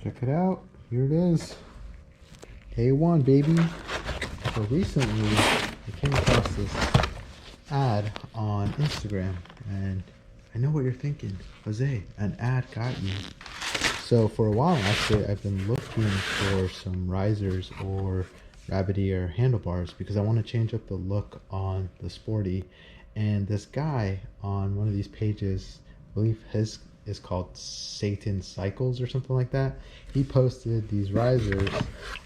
Check it out. Here it is. A1, baby. So recently, I came across this ad on Instagram, and I know what you're thinking. Jose, an ad got you. So for a while, actually, I've been looking for some risers or rabbit ear handlebars because I want to change up the look on the Sporty. And this guy on one of these pages, I believe his is called Satan Cycles or something like that. He posted these risers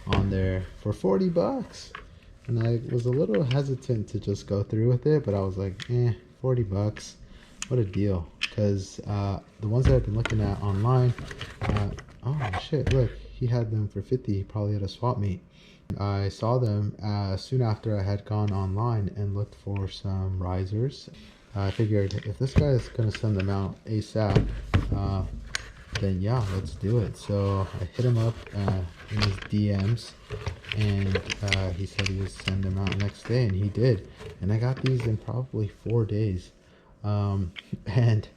on there for 40 bucks. And I was a little hesitant to just go through with it, but I was like, 40 bucks. What a deal. Because the ones that I've been looking at online, oh shit, look, he had them for 50, probably at a swap meet. I saw them soon after I had gone online and looked for some risers. I figured if this guy is going to send them out ASAP, then yeah, let's do it. So I hit him up in his DMs, and he said he would send them out next day, and he did. And I got these in probably 4 days. And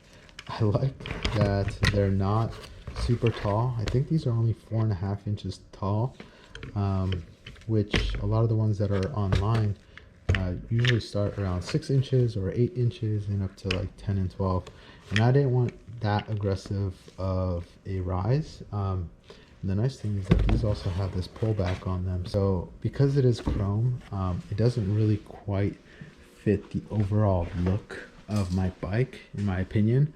I like that they're not super tall. I think these are only 4.5 inches tall, which a lot of the ones that are online usually start around 6 inches or 8 inches and up to like 10 and 12. And I didn't want that aggressive of a rise. And the nice thing is that these also have this pullback on them. So because it is chrome, it doesn't really quite fit the overall look of my bike, in my opinion,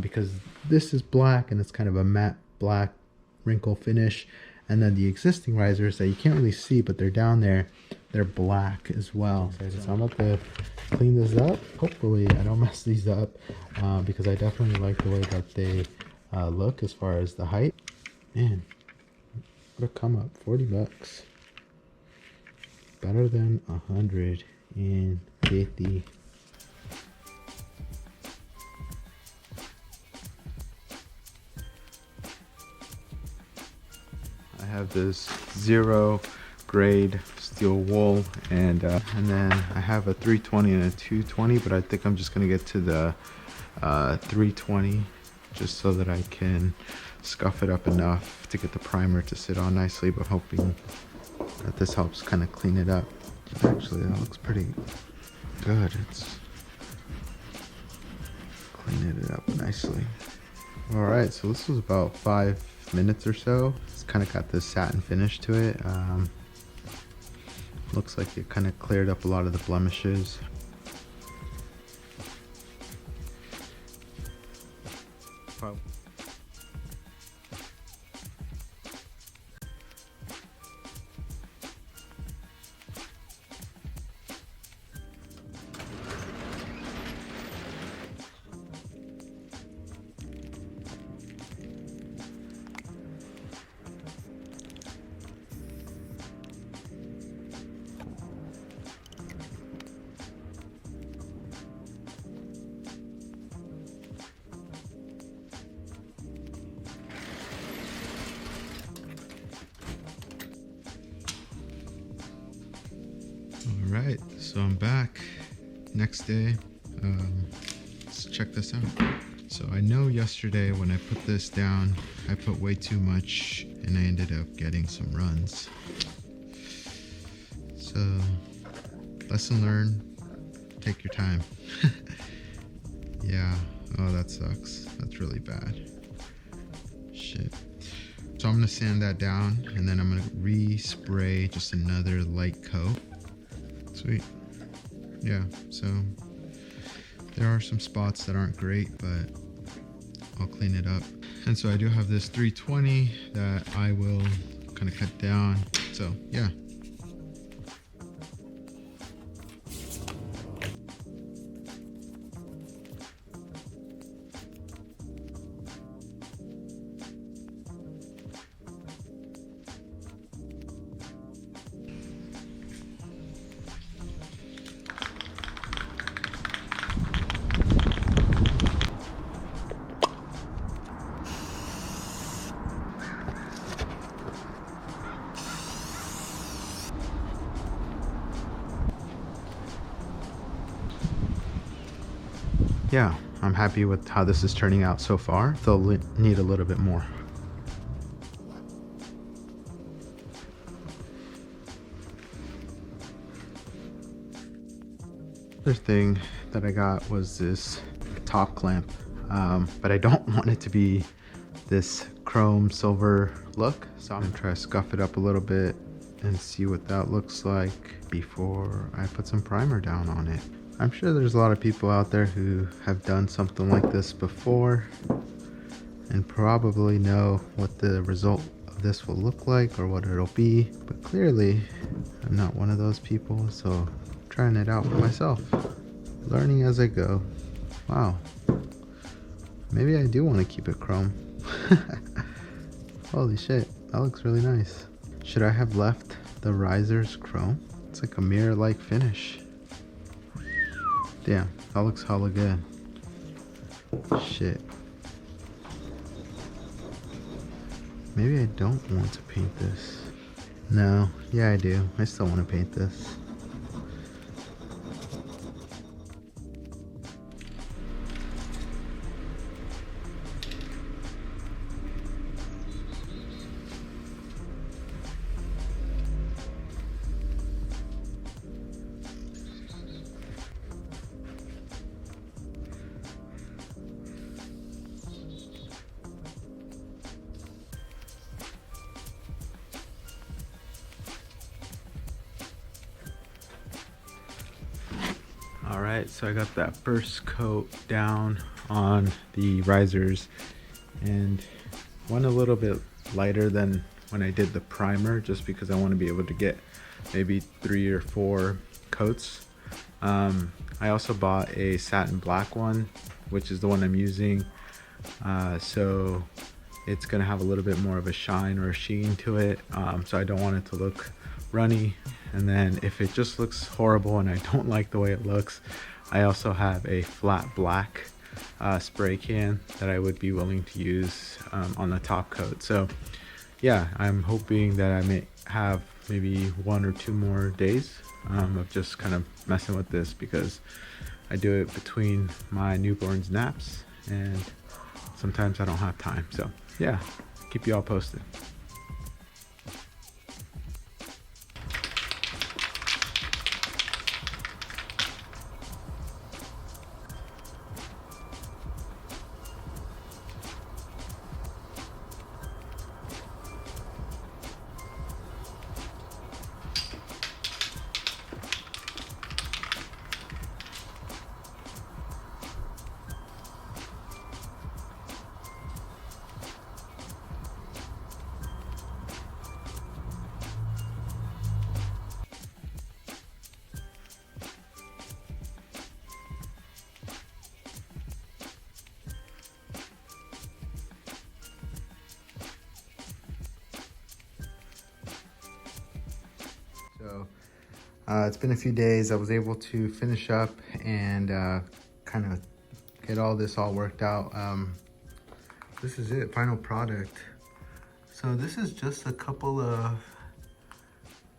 because this is black and it's kind of a matte black wrinkle finish. And then the existing risers that you can't really see, but they're down there, they're black as well. So I'm about to clean this up. Hopefully I don't mess these up, because I definitely like the way that they look as far as the height. Man, what a come up. 40 bucks. Better than 150. I have this 0 grade steel wool, and then I have a 320 and a 220, but I think I'm just gonna get to the 320 just so that I can scuff it up enough to get the primer to sit on nicely, but hoping that this helps kind of clean it up. Actually, that looks pretty good. It's cleaning it up nicely. All right, so this was about 5 minutes or so. It's kind of got this satin finish to it. Looks like it kind of cleared up a lot of the blemishes. Wow. Alright, so I'm back next day. Let's check this out. So I know yesterday when I put this down, I put way too much and I ended up getting some runs. So, lesson learned, take your time. Yeah, oh that sucks. That's really bad. Shit. So I'm gonna sand that down and then I'm gonna respray just another light coat. Sweet. Yeah, so there are some spots that aren't great, but I'll clean it up. And so I do have this 320 that I will kind of cut down. So yeah. Yeah, I'm happy with how this is turning out so far. They'll need a little bit more. Other thing that I got was this top clamp, but I don't want it to be this chrome silver look, so I'm gonna try to scuff it up a little bit and see what that looks like before I put some primer down on it. I'm sure there's a lot of people out there who have done something like this before and probably know what the result of this will look like or what it'll be, but clearly I'm not one of those people, so I'm trying it out for myself, learning as I go. Wow, maybe I do want to keep it chrome. Holy shit, that looks really nice. Should I have left the risers chrome? It's like a mirror-like finish. Damn, that looks hella good. Shit. Maybe I don't want to paint this. No, yeah I do. I still want to paint this. Alright, so I got that first coat down on the risers and went a little bit lighter than when I did the primer, just because I want to be able to get maybe 3 or 4 coats. I also bought a satin black one, which is the one I'm using, so it's gonna have a little bit more of a shine or a sheen to it, so I don't want it to look runny. And then if it just looks horrible and I don't like the way it looks, I also have a flat black spray can that I would be willing to use on the top coat. So yeah, I'm hoping that I may have maybe 1 or 2 more days of just kind of messing with this, because I do it between my newborn's naps and sometimes I don't have time. So yeah, keep you all posted. So it's been a few days. I was able to finish up and kind of get all this all worked out. This is it, final product. So this is just a couple of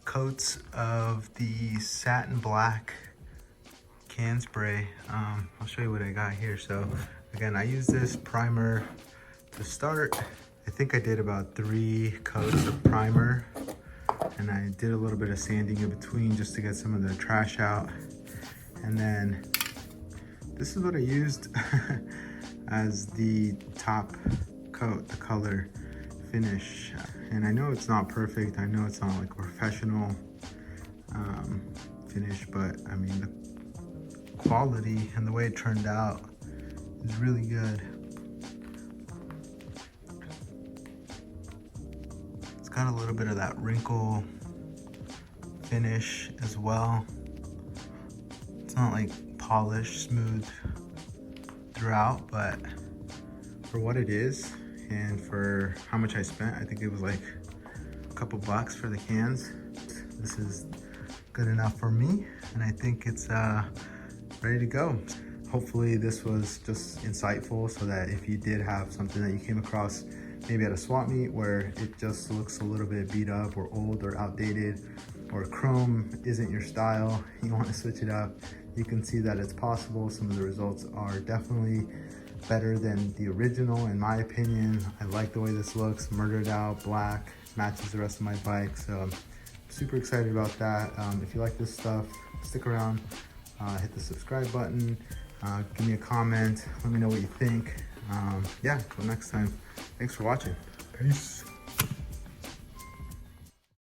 coats of the satin black can spray. I'll show you what I got here. So again, I use this primer to start. I think I did about 3 coats of primer, and I did a little bit of sanding in between just to get some of the trash out. And then this is what I used as the top coat, the color finish. And I know it's not perfect, I know it's not like a professional finish, but I mean the quality and the way it turned out is really good. It's got a little bit of that wrinkle finish as well. It's not like polished, smooth throughout, but for what it is and for how much I spent, I think it was like a couple bucks for the cans. This is good enough for me, and I think it's ready to go. Hopefully this was just insightful, so that if you did have something that you came across maybe at a swap meet where it just looks a little bit beat up or old or outdated, or chrome isn't your style, you want to switch it up, you can see that it's possible. Some of the results are definitely better than the original in my opinion. I like the way this looks, murdered out, black, matches the rest of my bike, so I'm super excited about that. If you like this stuff, stick around, hit the hit the subscribe button, give me a comment, let me know what you think. Yeah, till next time, thanks for watching. Peace.